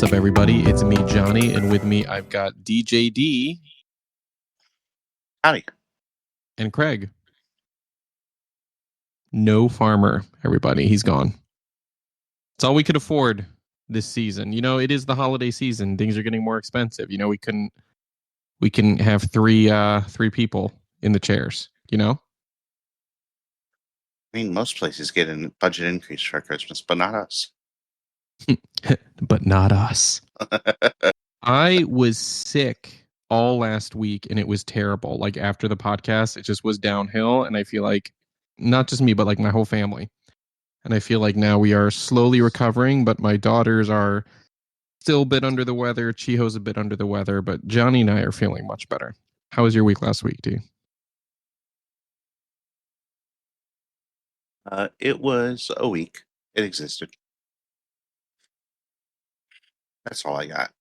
up, everybody? It's me, Johnny, and with me, I've got DJD. Howdy. And Craig. No Farmer, everybody. He's gone. It's all we could afford this season. You know, it is the holiday season. Things are getting more expensive. You know, we can have three people in the chairs, you know? I mean, most places get a budget increase for Christmas, but not us. But not us. I was sick all last week and it was terrible. Like after the podcast, it just was downhill. And I feel like not just me, but like my whole family. And I feel like now we are slowly recovering, but my daughters are still a bit under the weather. Chiho's a bit under the weather, but Johnny and I are feeling much better. How was your week last week, D? It was a week. It existed. That's all I got.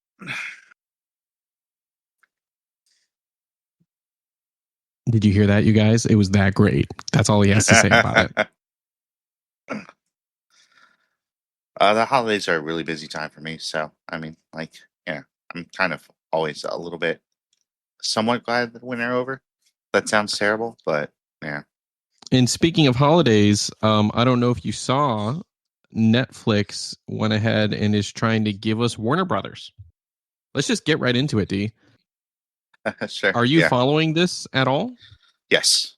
Did you hear that, you guys? It was that great. That's all he has to say about it. The holidays are a really busy time for me. So, I mean, like, yeah, I'm kind of always a little bit somewhat glad that when they're over. That sounds terrible, but yeah. And speaking of holidays, I don't know if you saw, Netflix went ahead and is trying to give us Warner Brothers. Let's just get right into it, D. Sure. Are you following this at all? Yes.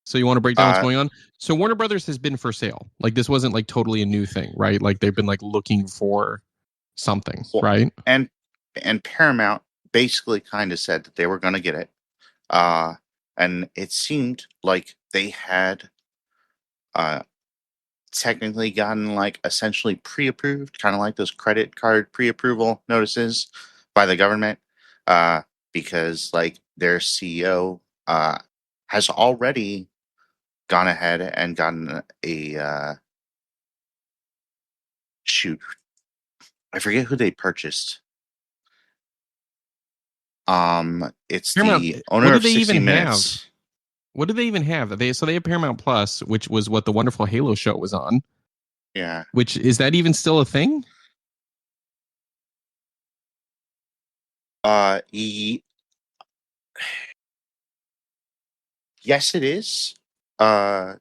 So you want to break down what's going on? So Warner Brothers has been for sale. Like this wasn't like totally a new thing, right? Like they've been like looking for something, right? And Paramount basically kind of said that they were going to get it. And it seemed like they had technically gotten like essentially pre-approved, kind of like those credit card pre-approval notices by the government, because like their CEO has already gone ahead and gotten a shoot. I forget who they purchased. It's Paramount, the owner of 60 Minutes. What do they even have? They have Paramount Plus, which was what the wonderful Halo show was on. Yeah. Which is that even still a thing? Yes, it is. I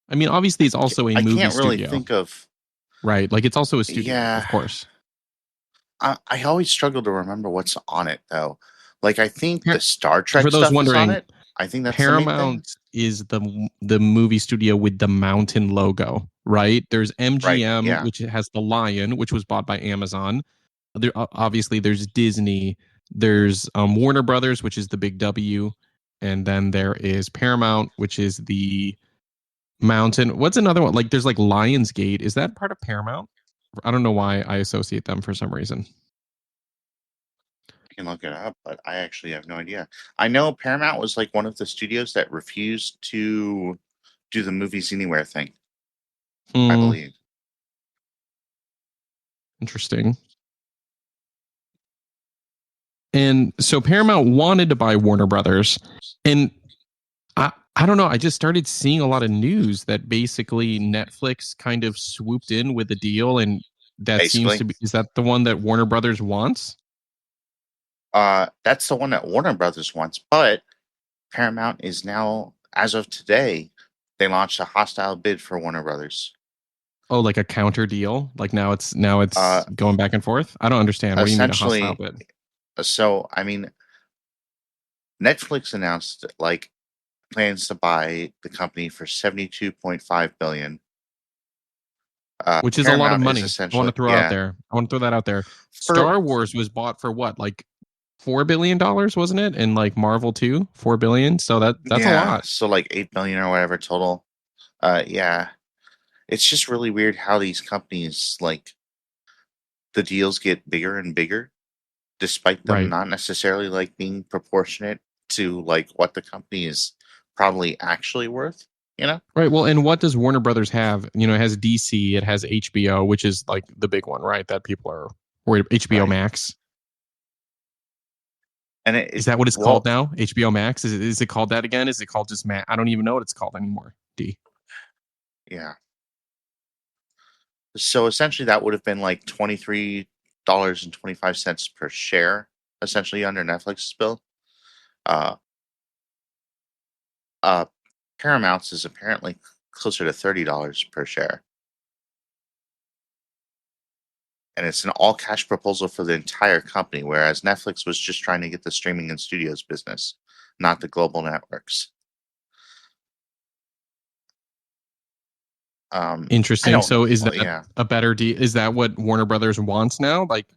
mean, obviously, it's also a movie studio. I can't really think of. Right, like it's also a studio, of course. I always struggle to remember what's on it, though. Like, I think the Star Trek for those stuff wondering, is on it. I think that's Paramount is the movie studio with the mountain logo, right? There's MGM, which has the lion, which was bought by Amazon. There, obviously, there's Disney. There's Warner Brothers, which is the big W, and then there is Paramount, which is the mountain. What's another one? Like, there's like Lionsgate. Is that part of Paramount? I don't know why I associate them for some reason. Can look it up, but I actually have no idea. I know Paramount was like one of the studios that refused to do the Movies Anywhere thing. I believe. Interesting. And so Paramount wanted to buy Warner Brothers, and I don't know. I just started seeing a lot of news that basically Netflix kind of swooped in with a deal, and that seems to be, is that the one that Warner Brothers wants? That's the one that Warner Brothers wants, but Paramount is now, as of today, they launched a hostile bid for Warner Brothers. Oh, like a counter deal? Like now it's going back and forth? I don't understand. What do you mean a hostile bid? So, I mean, Netflix announced like plans to buy the company for $72.5 billion. Which is Paramount a lot of money. I want to throw out there. I want to throw that out there. Star Wars was bought for what? Like $4 billion, wasn't it? And like Marvel too, $4 billion. So that's a lot. So like $8 billion or whatever total. Yeah. It's just really weird how these companies, like, the deals get bigger and bigger, despite them not necessarily like being proportionate to like what the company is probably actually worth, you know? Right. Well, and what does Warner Brothers have? You know, it has DC, it has HBO, which is like the big one, right? That people are worried. HBO Max. And is that what it's called now? HBO Max? Is it called that again? Is it called just Max? I don't even know what it's called anymore. D. Yeah. So essentially, that would have been like $23.25 per share, essentially under Netflix's bill. Uh, uh, Paramount's is apparently closer to $30 per share, and it's an all-cash proposal for the entire company. Whereas Netflix was just trying to get the streaming and studios business, not the global networks. I Interesting. don't know. So is that Yeah, a better deal? Is that what Warner Brothers wants now? Like,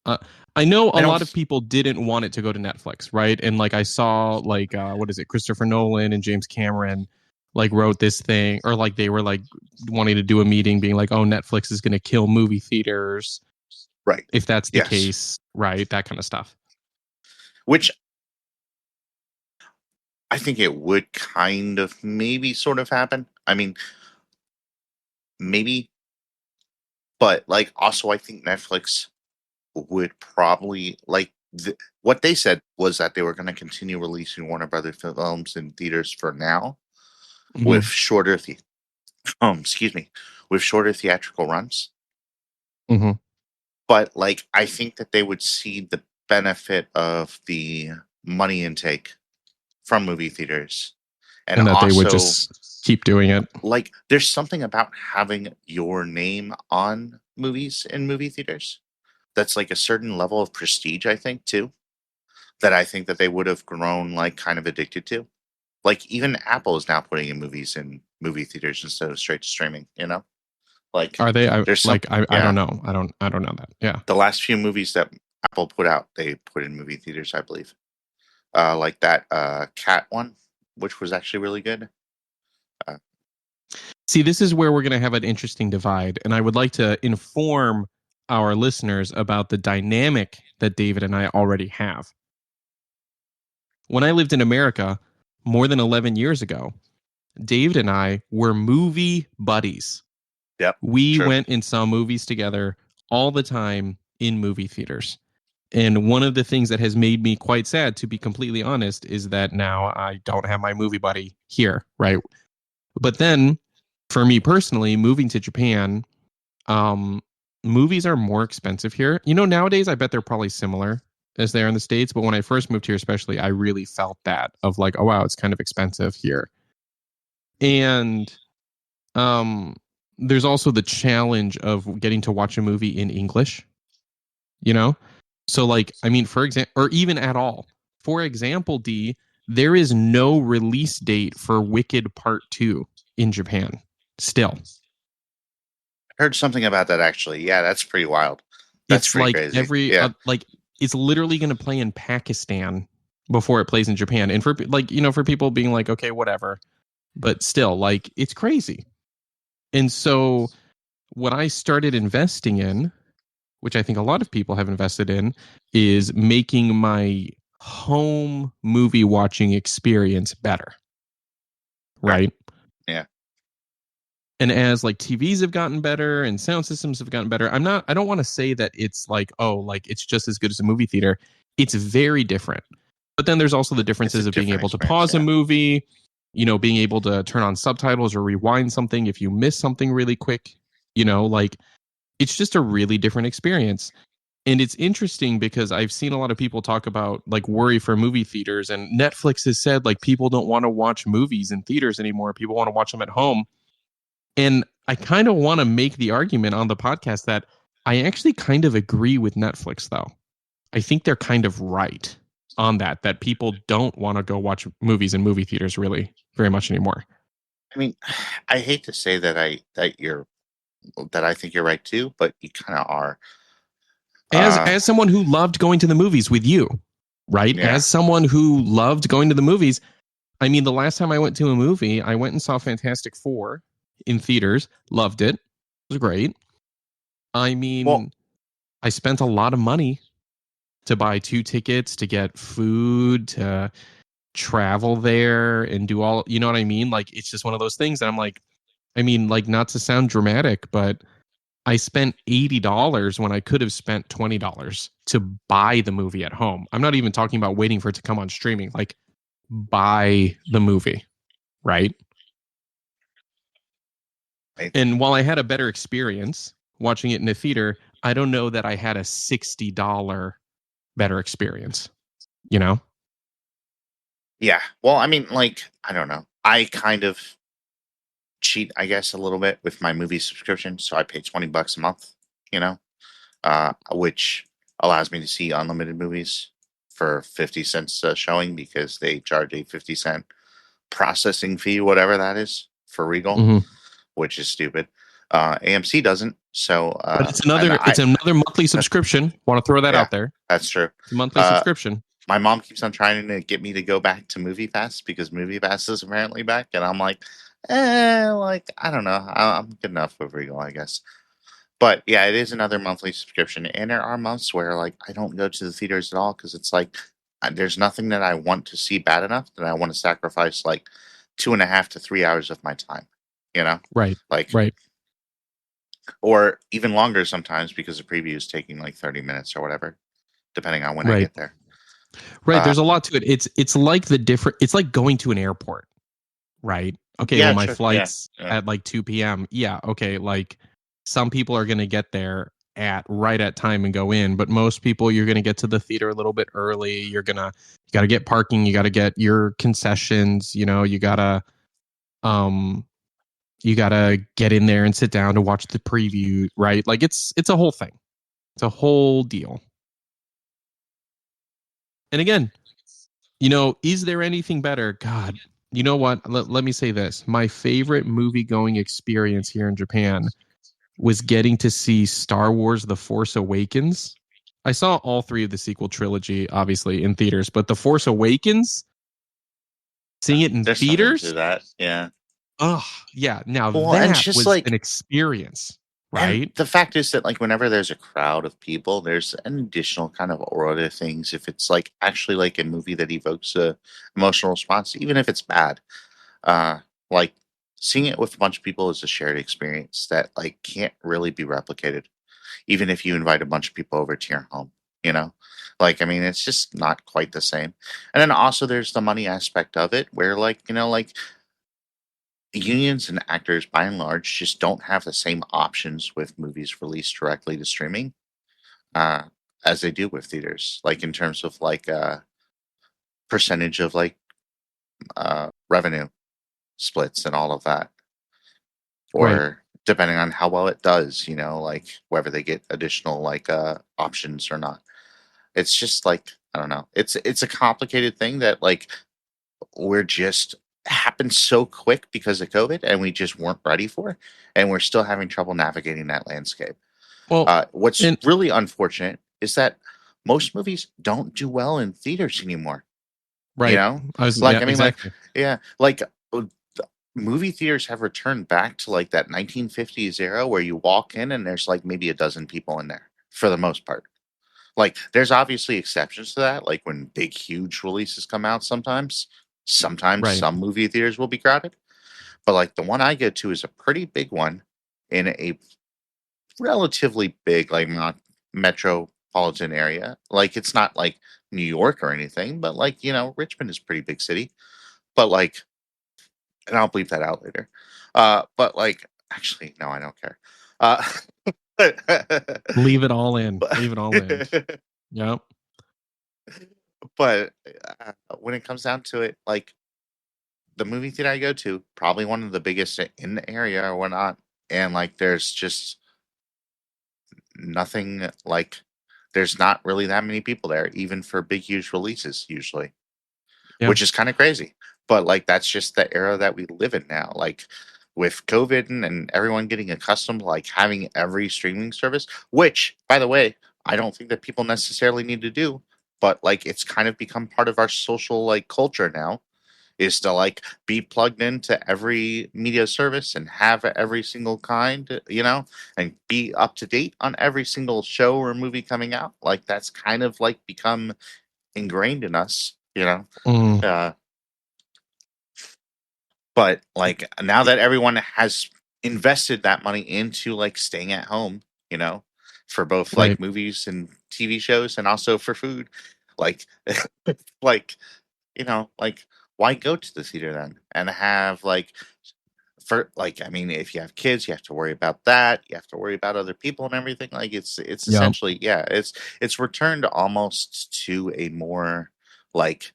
I know a I don't. lot of people didn't want it to go to Netflix, right? And like I saw like what is it, Christopher Nolan and James Cameron like wrote this thing, or like they were like wanting to do a meeting being like, oh, Netflix is going to kill movie theaters Right. if that's the Yes. case, right? That kind of stuff. Which I think it would kind of maybe sort of happen. I mean, maybe, but like also I think Netflix would probably like what they said was that they were going to continue releasing Warner Brothers films in theaters for now with shorter excuse me, with shorter theatrical runs. But like I think that they would see the benefit of the money intake from movie theaters, and that also, they would just keep doing it. Like there's something about having your name on movies in movie theaters that's like a certain level of prestige, I think, too, that I think that they would have grown like kind of addicted to. Like even Apple is now putting in movies in movie theaters instead of straight to streaming, you know? Like are they? There's some, like I don't know. I don't know that. Yeah. The last few movies that Apple put out, they put in movie theaters, I believe. Like that Cat one, which was actually really good. See, this is where we're going to have an interesting divide, and I would like to inform our listeners about the dynamic that David and I already have. When I lived in America more than 11 years ago, David and I were movie buddies. Yep. We went and saw movies together all the time in movie theaters. And one of the things that has made me quite sad, to be completely honest, is that now I don't have my movie buddy here, right? But then, for me personally, moving to Japan, movies are more expensive here. You know, nowadays, I bet they're probably similar as they are in the States. But when I first moved here, especially, I really felt that of like, oh, wow, it's kind of expensive here. And there's also the challenge of getting to watch a movie in English, you know? So like, I mean, for example, or even at all, for example, D, there is no release date for Wicked Part 2 in Japan still. I heard something about that actually. Yeah, that's pretty wild. That's pretty like crazy. Like it's literally going to play in Pakistan before it plays in Japan. And for like, you know, for people being like, okay, whatever, but still like it's crazy. And so what I started investing in, which I think a lot of people have invested in, is making my home movie watching experience better. Right? Yeah. And as like TVs have gotten better and sound systems have gotten better, I don't want to say that it's like, oh, like it's just as good as a movie theater. It's very different. But then there's also the differences of being able to pause a movie, you know, being able to turn on subtitles or rewind something if you miss something really quick, you know, like it's just a really different experience. And it's interesting because I've seen a lot of people talk about like worry for movie theaters, and Netflix has said like people don't want to watch movies in theaters anymore. People want to watch them at home. And I kind of want to make the argument on the podcast that I actually kind of agree with Netflix, though. I think they're kind of right on that people don't want to go watch movies in movie theaters really very much anymore. I mean, I hate to say that I think you're right too, but you kind of are. As someone who loved going to the movies with you, right? Yeah. As someone who loved going to the movies, I mean, the last time I went to a movie, I went and saw Fantastic Four in theaters. Loved it. It was great. I mean, I spent a lot of money to buy 2 tickets, to get food, to travel there and do all, you know what I mean? Like, it's just one of those things that I'm like, I mean, like, not to sound dramatic, but I spent $80 when I could have spent $20 to buy the movie at home. I'm not even talking about waiting for it to come on streaming, like buy the movie, right? And while I had a better experience watching it in a theater, I don't know that I had a $60 better experience, you know? Yeah. Well, I mean, like, I don't know. I kind of cheat, I guess, a little bit with my movie subscription. So I pay $20 a month, you know, which allows me to see unlimited movies for 50 cents a showing because they charge a 50-cent processing fee, whatever that is, for Regal, Mm-hmm. which is stupid. AMC doesn't. So, But it's another monthly subscription. Want to throw that yeah, out there? that's true. It's a monthly subscription. My mom keeps on trying to get me to go back to Movie Pass because Movie Pass is apparently back, and I'm like, like I don't know, I'm good enough with Regal, I guess. But yeah, it is another monthly subscription, and there are months where like I don't go to the theaters at all because it's like there's nothing that I want to see bad enough that I want to sacrifice like 2.5 to 3 hours of my time, you know, Right. like Right. or even longer sometimes because the preview is taking like 30 minutes or whatever, depending on when I Right. get there. Right. There's a lot to it. It's like it's like going to an airport, right? Okay, Yeah, well, my sure. flight's Yeah. at like 2 p.m. Yeah, okay, like some people are going to get there at right at time and go in, but most people you're going to get to the theater a little bit early. You got to get parking, you got to get your concessions, you got to get in there and sit down to watch the preview, right? Like it's a whole thing. It's a whole deal. And again, is there anything better? God, you know what? Let me say this. My favorite movie going experience here in Japan was getting to see Star Wars The Force Awakens. I saw all three of the sequel trilogy, obviously, in theaters, but The Force Awakens, seeing it in There's something to theaters, that. Yeah. oh, yeah. Now Well, and that just was like, an experience, and right? the fact is that like whenever there's a crowd of people, there's an additional kind of aura to things. If it's like actually like a movie that evokes a emotional response, even if it's bad, uh, like seeing it with a bunch of people is a shared experience that like can't really be replicated, even if you invite a bunch of people over to your home. You know, like I mean, it's just not quite the same. And then also there's the money aspect of it, where like like unions and actors by and large just don't have the same options with movies released directly to streaming uh, as they do with theaters, like in terms of like percentage of like revenue splits and all of that, Right. or depending on how well it does, like whether they get additional like options or not. It's just like I don't know. It's a complicated thing that like we're just happened so quick because of COVID, and we just weren't ready for, and we're still having trouble navigating that landscape. Well, What's and really unfortunate is that most movies don't do well in theaters anymore. You right. know, Yeah, like I mean, like exactly. yeah, like movie theaters have returned back to like that 1950s era where you walk in and there's like maybe a dozen people in there for the most part. Like, there's obviously exceptions to that, like when big, huge releases come out sometimes. Sometimes Right. some movie theaters will be crowded. But like the one I go to is a pretty big one in a relatively big, like not metropolitan area. Like it's not like New York or anything, but like, Richmond is a pretty big city. But like, and I'll bleep that out later. But like actually, no, I don't care. Uh Leave it all in. but Leave it all in. Yep. but when it comes down to it, like the movie theater I go to, probably one of the biggest in the area or whatnot, and like there's just nothing like there's not really that many people there, even for big huge releases usually, Yeah. which is kind of crazy. But like that's just the era that we live in now. Like with COVID and everyone getting accustomed to like having every streaming service, which by the way, I don't think that people necessarily need to do, but like it's kind of become part of our social like culture now is to like be plugged into every media service and have every single kind, and be up to date on every single show or movie coming out. Like that's kind of like become ingrained in us. Mm, Uh, but like now that everyone has invested that money into like staying at home, you know, for both like right. movies and TV shows and also for food, like like like why go to the theater then and have like for like, I mean, if you have kids, you have to worry about that. You have to worry about other people and everything. Like it's Yeah. essentially, yeah, it's returned almost to a more like,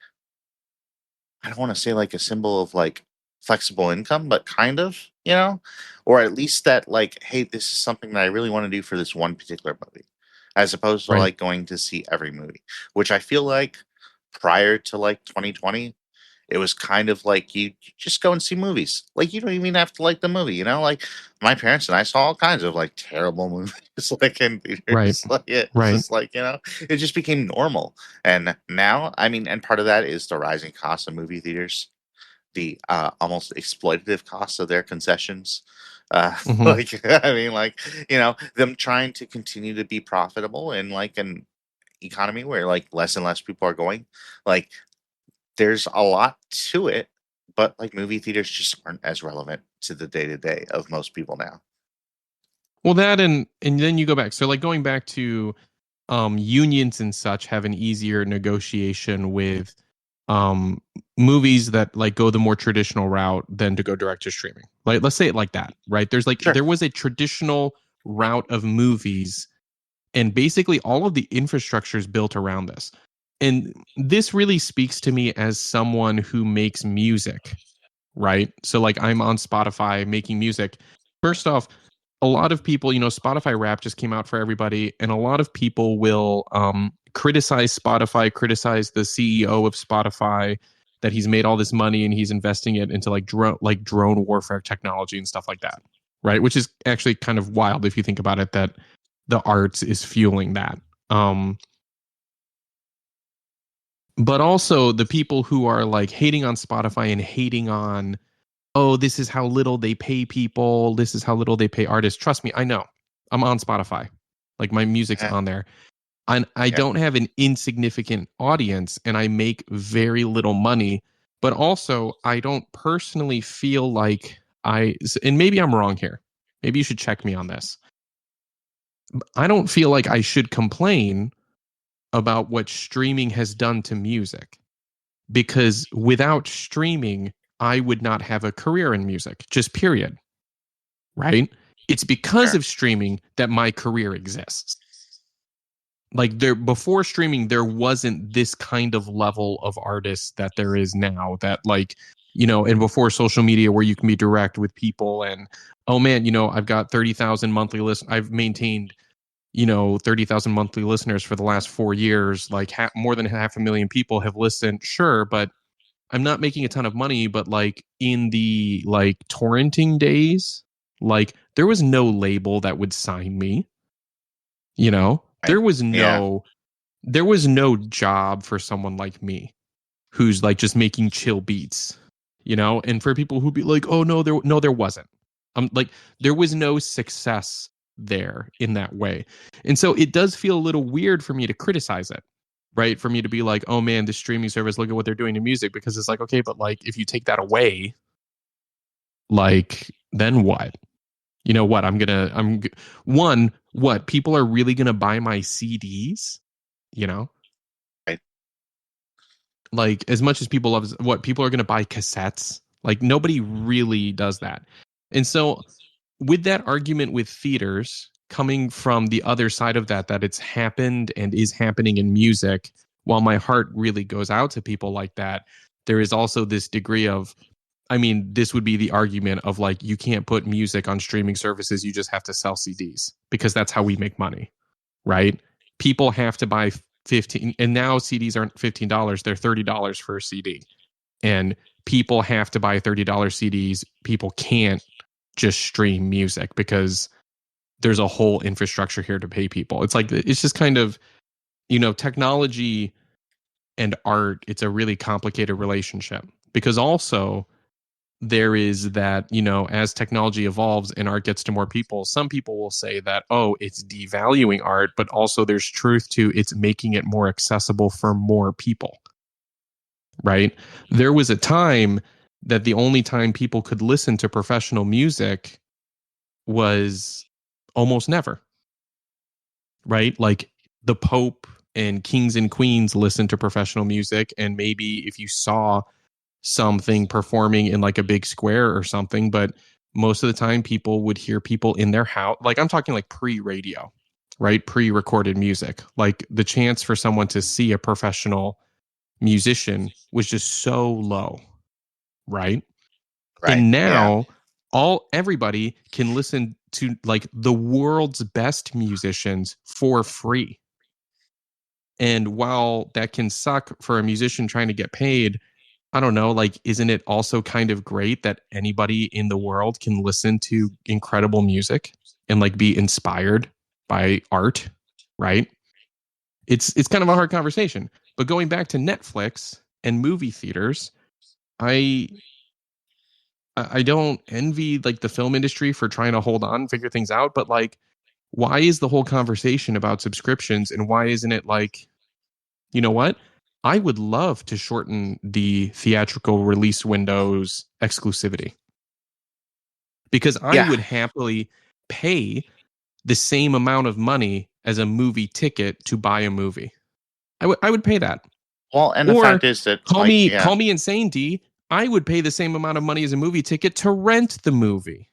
I don't want to say like a symbol of like flexible income, but kind of, or at least that like, hey, this is something that I really want to do for this one particular movie, as opposed to Right. like going to see every movie, which I feel like prior to like 2020, it was kind of like you just go and see movies. Like you don't even have to like the movie, Like my parents and I saw all kinds of like terrible movies, like in Right. theaters. Like it's Right. just like it just became normal. And now, I mean, and part of that is the rising cost of movie theaters, the almost exploitative costs of their concessions. Mm-hmm. Like I mean, like them trying to continue to be profitable in like an economy where like less and less people are going. Like there's a lot to it, but like movie theaters just aren't as relevant to the day to day of most people now. Well, that and then you go back. So like going back to unions and such have an easier negotiation with movies that like go the more traditional route than to go direct to streaming. Like let's say it like that, right? Sure. There was a traditional route of movies, and basically all of the infrastructure is built around this. And this really speaks to me as someone who makes music, right? So like I'm on Spotify making music. First off, a lot of people, Spotify Rap just came out for everybody, and a lot of people will criticize Spotify, criticize the CEO of Spotify that he's made all this money and he's investing it into like drone warfare technology and stuff like that, right? Which is actually kind of wild if you think about it, that the arts is fueling that. But also the people who are like hating on Spotify and hating on, oh, this is how little they pay people, this is how little they pay artists. Trust me, I know. I'm on Spotify. Like my music's Yeah. on there. And I don't have an insignificant audience and I make very little money, but also I don't personally feel like and maybe I'm wrong here. Maybe you should check me on this. I don't feel like I should complain about what streaming has done to music, because without streaming, I would not have a career in music, just period. Right? It's because Sure. of streaming that my career exists. Like before streaming, there wasn't this kind of level of artists that there is now, that like, and before social media where you can be direct with people and, oh man, I've got 30,000 monthly listeners. I've maintained 30,000 monthly listeners for the last 4 years. Like more than 500,000 people have listened. Sure. But I'm not making a ton of money. But like in the like torrenting days, like there was no label that would sign me. Right. Yeah. There was no job for someone like me who's like just making chill beats, and for people who'd be like, oh no, there wasn't. Like there was no success there in that way. And so it does feel a little weird for me to criticize it, right? For me to be like, oh man, the streaming service, look at what they're doing to music, because it's like, okay, but like if you take that away, like then what? You know what? What people are really gonna buy my CDs, Right. like as much as people love what people are gonna buy cassettes. Like nobody really does that. And so with that argument with theaters coming from the other side of that it's happened and is happening in music, while my heart really goes out to people like that, there is also this degree of, I mean, this would be the argument of like, you can't put music on streaming services. You just have to sell CDs because that's how we make money, right? People have to buy 15, and now CDs aren't $15, they're $30 for a CD. And people have to buy $30 CDs. People can't just stream music because there's a whole infrastructure here to pay people. It's like, it's just kind of, technology and art, it's a really complicated relationship, because also there is that, as technology evolves and art gets to more people, some people will say that, oh, it's devaluing art, but also there's truth to it's making it more accessible for more people, right? There was a time that the only time people could listen to professional music was almost never, right? Like the Pope and kings and queens listened to professional music, and maybe if you saw something performing in like a big square or something, but most of the time people would hear people in their house. Like I'm talking like pre-radio, right? Pre-recorded music. Like the chance for someone to see a professional musician was just so low, right? Right. And Yeah. now everybody can listen to like the world's best musicians for free. And while that can suck for a musician trying to get paid, I don't know, like, isn't it also kind of great that anybody in the world can listen to incredible music and like be inspired by art, right? It's kind of a hard conversation. But going back to Netflix and movie theaters, I I don't envy like the film industry for trying to hold on, figure things out, but like why is the whole conversation about subscriptions and why isn't it like, you know what? I would love to shorten the theatrical release window's exclusivity because I Yeah. would happily pay the same amount of money as a movie ticket to buy a movie. I would pay that. Well, and the Or fact is that, call like, me yeah, call me insane, D. I would pay the same amount of money as a movie ticket to rent the movie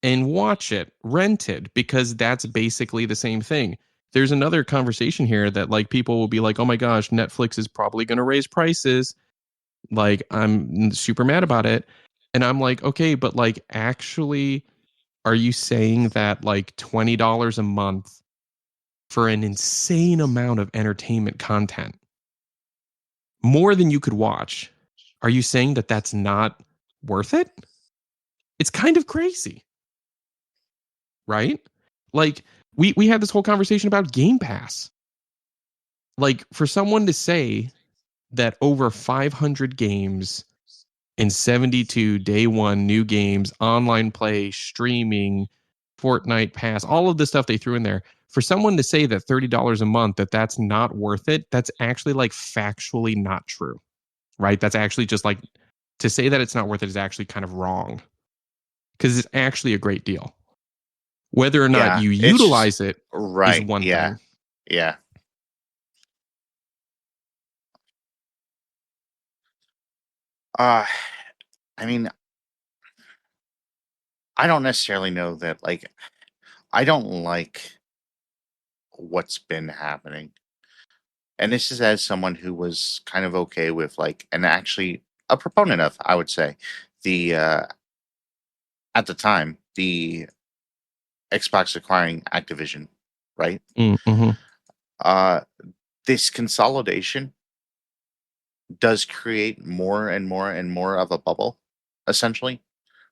and watch it rented because that's basically the same thing. There's another conversation here that like people will be like, "Oh my gosh, Netflix is probably going to raise prices." Like I'm super mad about it. And I'm like, "Okay, but like actually are you saying that like $20 a month for an insane amount of entertainment content, more than you could watch, are you saying that that's not worth it?" It's kind of crazy, right? Like we had this whole conversation about Game Pass. Like for someone to say that over 500 games and 72 day one new games, online play, streaming, Fortnite Pass, all of the stuff they threw in there, for someone to say that $30 a month that that's not worth it, that's actually like factually not true, right? That's actually just like to say that it's not worth it is actually kind of wrong because it's actually a great deal. Whether or not yeah, you it's just utilize it is right. one Yeah. thing. Yeah. Uh, I mean, I don't necessarily know that, like, I don't like what's been happening. And this is as someone who was kind of okay with, like, and actually a proponent of, I would say, the, at the time, the Xbox acquiring Activision, right? Mm-hmm. Uh, this consolidation does create more and more and more of a bubble, essentially,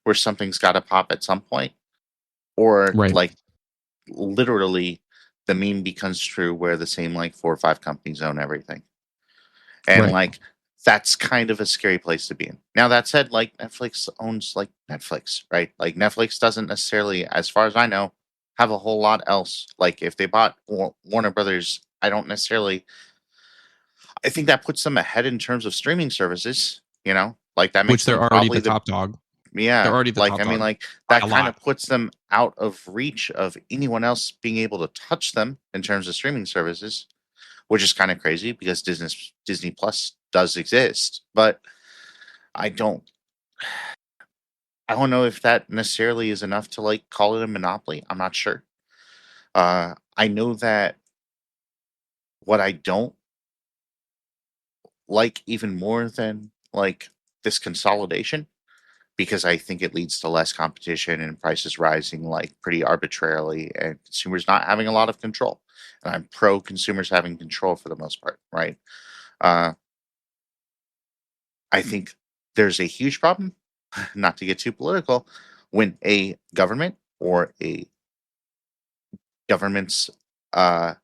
where something's got to pop at some point, or Right. like literally the meme becomes true where the same like 4 or 5 companies own everything. And Right. like that's kind of a scary place to be in. Now that said, like Netflix owns like Netflix, right? Like Netflix doesn't necessarily, as far as I know, have a whole lot else. Like if they bought Warner Brothers, I don't necessarily I think that puts them ahead in terms of streaming services, you know? Like that Which makes them they're already probably the the top dog. They're yeah, already the like top I mean dog like by that a kind of lot. puts them out of reach of anyone else being able to touch them in terms of streaming services, which is kind of crazy because Disney Plus does exist, but I don't I don't know if that necessarily is enough to like call it a monopoly. I'm not sure. I know that what I don't like even more than like this consolidation because I think it leads to less competition and prices rising like pretty arbitrarily and consumers not having a lot of control. And I'm pro consumers having control for the most part, right? Uh, I think there's a huge problem, not to get too political, when a government or a government's uh,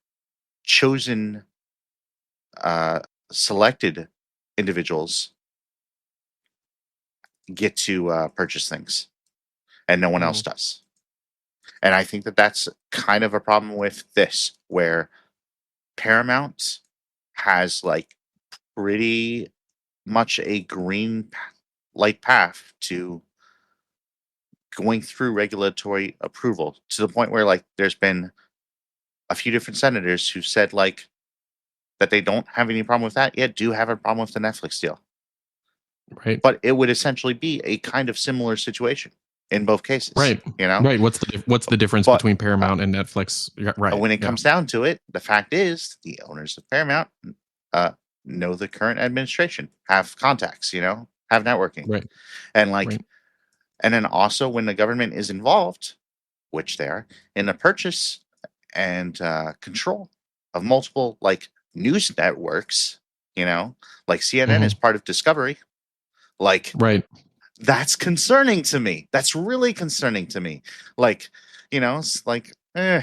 chosen uh, selected individuals get to purchase things and no one else Mhm. does. And I think that that's kind of a problem with this, where Paramount has like pretty much a light path to going through regulatory approval to the point where like there's been a few different senators who said like that they don't have any problem with that yet do have a problem with the Netflix deal. Right. But it would essentially be a kind of similar situation in both cases. Right. You know? Right. What's the difference between Paramount and Netflix? Right. When it comes down to it, the fact is the owners of Paramount know the current administration, have contacts, have networking. Right. And right. and then also when the government is involved, which they are, in the purchase and control of multiple news networks, like CNN is part of Discovery, right. That's concerning to me. That's really concerning to me. It's I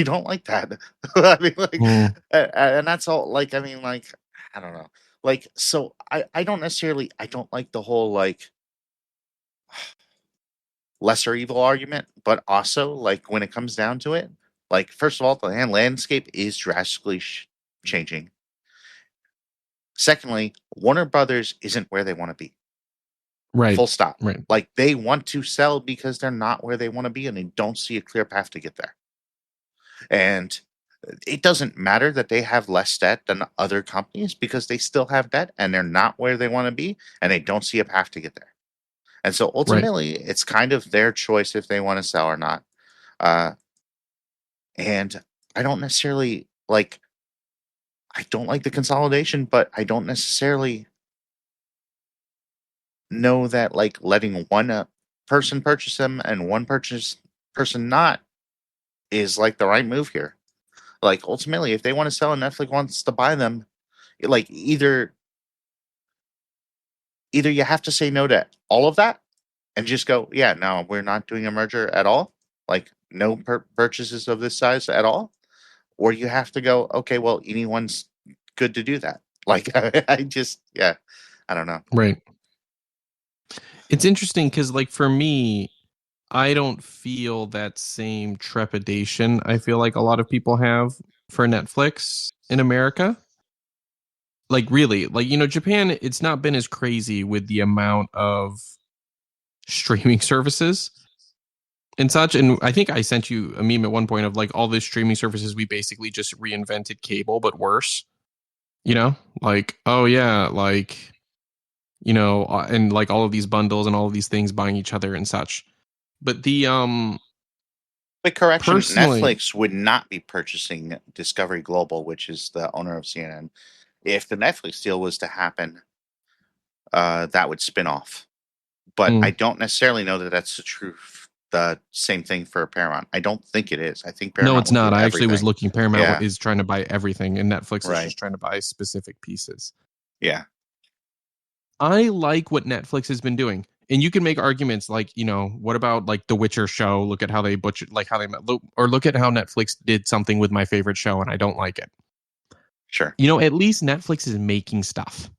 don't like that. I mean, and that's all. I mean, I don't know. So I don't necessarily. I don't like the whole lesser evil argument, but also when it comes down to it, first of all, the landscape is drastically changing. Secondly, Warner Brothers isn't where they want to be. Right. Full stop. Right. They want to sell because they're not where they want to be and they don't see a clear path to get there. And it doesn't matter that they have less debt than other companies because they still have debt and they're not where they want to be and they don't see a path to get there. And so ultimately, it's kind of their choice if they want to sell or not. And I don't necessarily I don't like the consolidation, but I don't necessarily know that letting one person purchase them and one person not is the right move here. Ultimately, if they want to sell and Netflix wants to buy them, either you have to say no to all of that and just go, yeah, no, we're not doing a merger at all. No purchases of this size at all. Or you have to go, okay, well, anyone's good to do that. I just, yeah, I don't know. Right. It's interesting because, for me, I don't feel that same trepidation I feel like a lot of people have for Netflix in America. Really, Japan, it's not been as crazy with the amount of streaming services and such. And I think I sent you a meme at one point of all the streaming services, we basically just reinvented cable, but worse. Oh yeah, and all of these bundles and all of these things buying each other and such. But But correction, Netflix would not be purchasing Discovery Global, which is the owner of CNN. If the Netflix deal was to happen, that would spin off. But I don't necessarily know that that's the same thing for Paramount. I don't think it is. I think Paramount. No, it's not. I actually was looking. Paramount Yeah. is trying to buy everything, and Netflix is just trying to buy specific pieces. Yeah. I like what Netflix has been doing. And you can make arguments what about The Witcher show? Look at how they butchered, or look at how Netflix did something with my favorite show and I don't like it. Sure. At least Netflix is making stuff.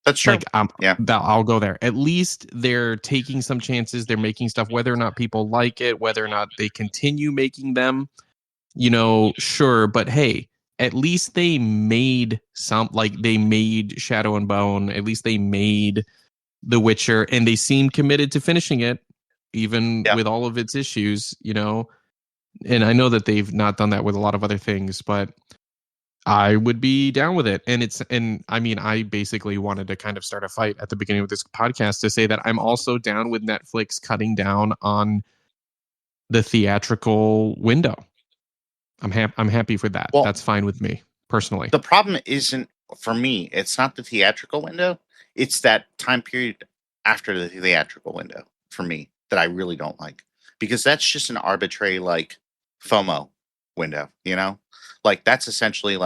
That's true. Yeah. I'll go there. At least they're taking some chances. They're making stuff, whether or not people like it, whether or not they continue making them, sure. But hey, at least they made they made Shadow and Bone. At least they made The Witcher, and they seem committed to finishing it, even with all of its issues, And I know that they've not done that with a lot of other things, but I would be down with it. And I mean, I basically wanted to kind of start a fight at the beginning of this podcast to say that I'm also down with Netflix cutting down on the theatrical window. I'm happy for that. Well, that's fine with me personally. The problem isn't, for me, it's not the theatrical window. It's that time period after the theatrical window for me that I really don't like, because that's just an arbitrary FOMO window, that's essentially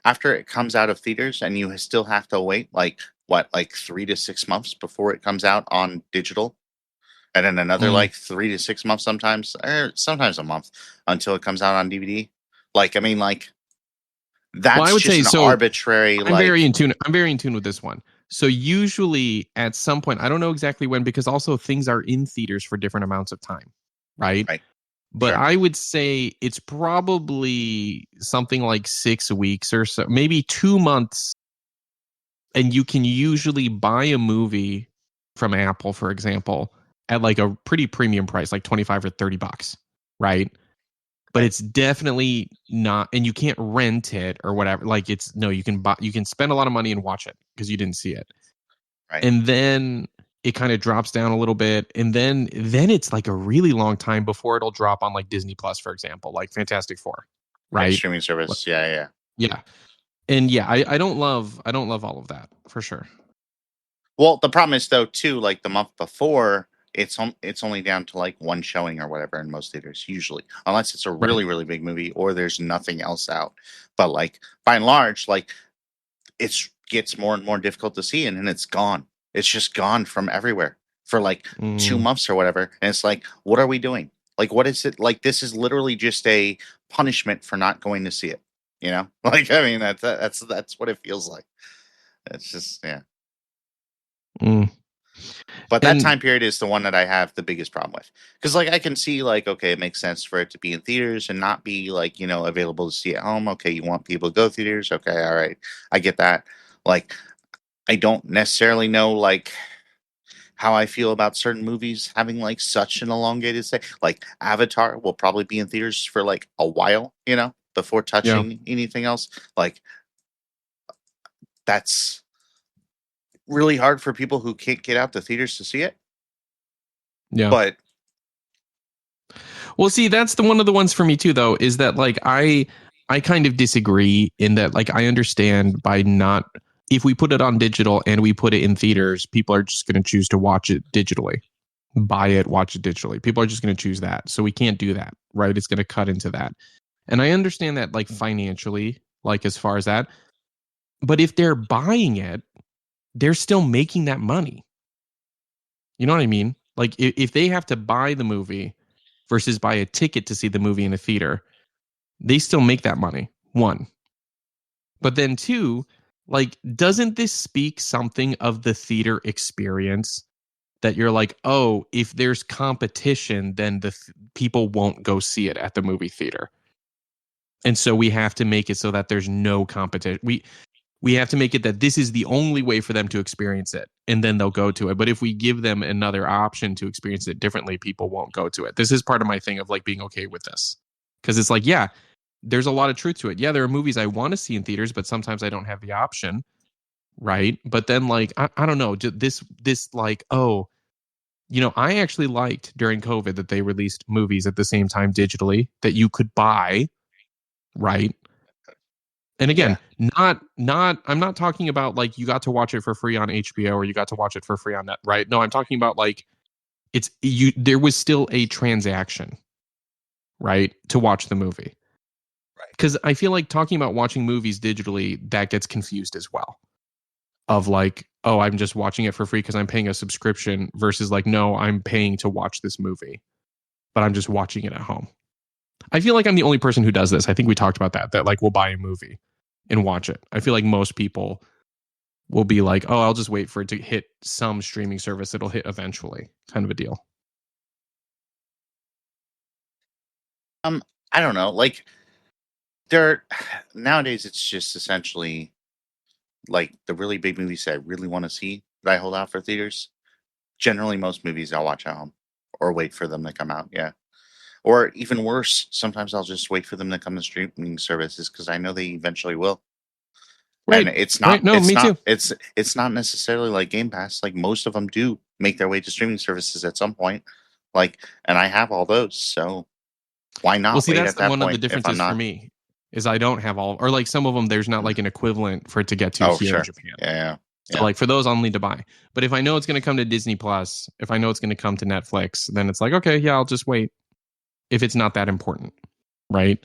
after it comes out of theaters and you still have to wait 3 to 6 months before it comes out on digital, and then another 3 to 6 months sometimes a month until it comes out on DVD. I mean, that's I would just say an so arbitrary. I'm very in tune. I'm very in tune with this one. So usually at some point, I don't know exactly when, because also things are in theaters for different amounts of time, right? Right. But sure. I would say it's probably something like 6 weeks or so, maybe 2 months. And you can usually buy a movie from Apple, for example, at a pretty premium price, like $25 or $30, right? But it's definitely not, and you can't rent it or whatever. You can spend a lot of money and watch it because you didn't see it. Right. And then it kind of drops down a little bit, and then it's like a really long time before it'll drop on like Disney Plus, for example, like Fantastic Four, Right. right? Streaming service. Yeah. Yeah. Yeah. And yeah, I don't love all of that for sure. Well, the problem is though too, like the month before, it's only down to like one showing or whatever in most theaters usually, unless it's a Right. really really big movie or there's nothing else out. But like by and large, like it gets more and more difficult to see, and then it's gone. It's just gone from everywhere for like 2 months or whatever, and it's like, what are we doing? Like, what is it? Like, this is literally just a punishment for not going to see it. You know, like I mean that's what it feels like. It's just yeah. Mm. But that And time period is the one that I have the biggest problem with. Because like I can see like, okay, it makes sense for it to be in theaters and not be like, available to see at home. Okay, you want people to go theaters. Okay, all right. I get that. Like I don't necessarily know like how I feel about certain movies having like such an elongated stay. Like Avatar will probably be in theaters for like a while, before yeah, touching anything else. Like that's really hard for people who can't get out to theaters to see it. yeah. But Well, see, that's one of the ones for me too, though, is that like I kind of disagree in that like I understand by not if we put it on digital and we put it in theaters, people are just going to choose to watch it digitally, buy it, watch it digitally. People are just going to choose that, so we can't do that, right? It's going to cut into that, and I understand that like financially, like as far as that, but if they're buying it, they're still making that money. You know what I mean? Like if they have to buy the movie versus buy a ticket to see the movie in a theater, they still make that money. One. But then two, like, doesn't this speak something of the theater experience that you're like, oh, if there's competition, then people won't go see it at the movie theater. And so we have to make it so that there's no competition. We have to make it that this is the only way for them to experience it, and then they'll go to it. But if we give them another option to experience it differently, people won't go to it. This is part of my thing of like being okay with this. Because it's like, yeah, there's a lot of truth to it. Yeah, there are movies I want to see in theaters, but sometimes I don't have the option. Right. But then like, I don't know, this like, oh, I actually liked during COVID that they released movies at the same time digitally that you could buy. Right. And again, yeah. not I'm not talking about like you got to watch it for free on HBO or you got to watch it for free on net, right? No, I'm talking about like there was still a transaction, right, to watch the movie. Right. Cuz I feel like talking about watching movies digitally that gets confused as well. Of like, oh, I'm just watching it for free cuz I'm paying a subscription versus like no, I'm paying to watch this movie, but I'm just watching it at home. I feel like I'm the only person who does this. I think we talked about that like we'll buy a movie and watch it. I feel like most people will be like, oh, I'll just wait for it to hit some streaming service. It'll hit eventually, kind of a deal. I don't know. Like there nowadays it's just essentially like the really big movies that I really want to see that I hold out for theaters. Generally most movies I'll watch at home or wait for them to come out. Yeah. Or even worse, sometimes I'll just wait for them to come to streaming services because I know they eventually will. And Right. Right. No, me too. it's not necessarily like Game Pass. Like most of them do make their way to streaming services at some point. Like, and I have all those, so why Well, not see, wait that's at that one of the point if I'm differences for not? me is I don't have all, or like some of them, there's not like an equivalent for it to get to Oh, here in sure. Japan. Yeah, yeah, So yeah. like for those, I'll need to buy. But if I know it's going to come to Disney Plus, if I know it's going to come to Netflix, then it's like, okay, yeah, I'll just wait if it's not that important. Right.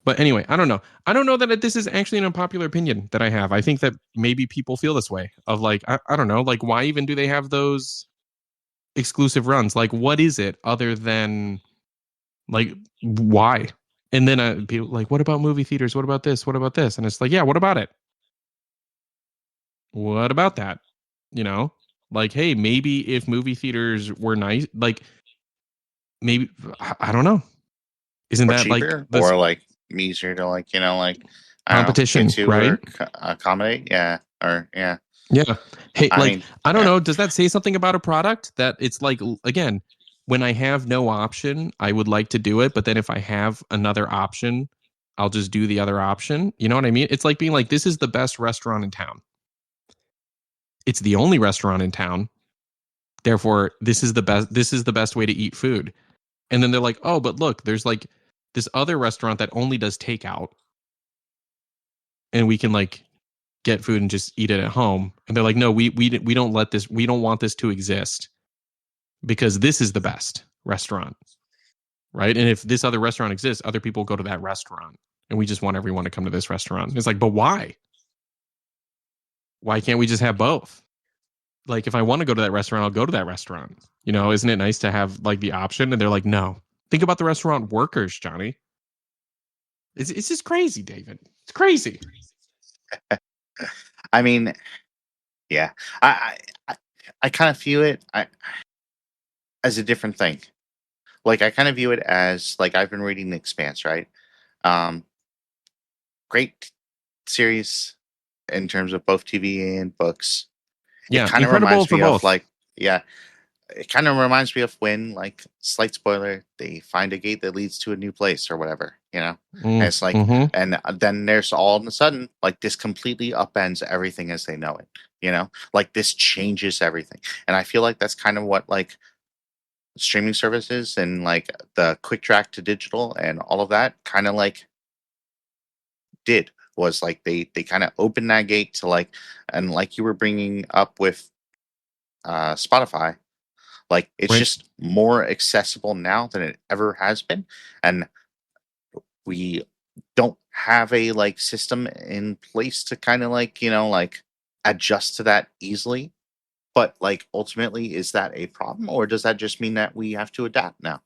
But anyway, I don't know. I don't know that this is actually an unpopular opinion that I have. I think that maybe people feel this way of like, I don't know, like why even do they have those exclusive runs? Like, what is it other than like why? And then people like, what about movie theaters? What about this? What about this? And it's like, yeah, what about it? What about that? You know, like, hey, maybe if movie theaters were nice, like maybe I don't know. Isn't Or that like cheaper, this or like easier to like like I don't know, get competition, to right? or accommodate. Yeah, or yeah. Yeah. Hey, I like, mean, I don't yeah. know. Does that say something about a product that it's like, again, when I have no option, I would like to do it. But then if I have another option, I'll just do the other option. You know what I mean? It's like being like, this is the best restaurant in town. it's the only restaurant in town. Therefore, this is the best way to eat food. And then they're like, oh, but look, there's like this other restaurant that only does takeout, and we can like get food and just eat it at home. And they're like, no, we don't want this to exist because this is the best restaurant, right? And if this other restaurant exists, other people go to that restaurant, and we just want everyone to come to this restaurant. It's like, but why? Why can't we just have both? Like, if I want to go to that restaurant, I'll go to that restaurant. You know, isn't it nice to have like the option? And they're like, no. Think about the restaurant workers, Johnny. It's just crazy, David. It's crazy. I mean, yeah, I kind of view it as a different thing. Like, I kind of view it as like I've been reading The Expanse, right? Great series in terms of both TV and books. Yeah, it kind of reminds me of like, yeah, it kind of reminds me of when, like, slight spoiler, they find a gate that leads to a new place or whatever, you know? And it's like, and then there's all of a sudden, like, this completely upends everything as they know it, you know? Like, this changes everything. And I feel like that's kind of what, like, streaming services and, like, the quick track to digital and all of that kind of, like, did. Was like they kind of opened that gate to, like, and like you were bringing up with Spotify, like, it's Right. just more accessible now than it ever has been, and we don't have a, like, system in place to kind of, like, you know, like, adjust to that easily. But, like, ultimately, is that a problem, or does that just mean that we have to adapt now?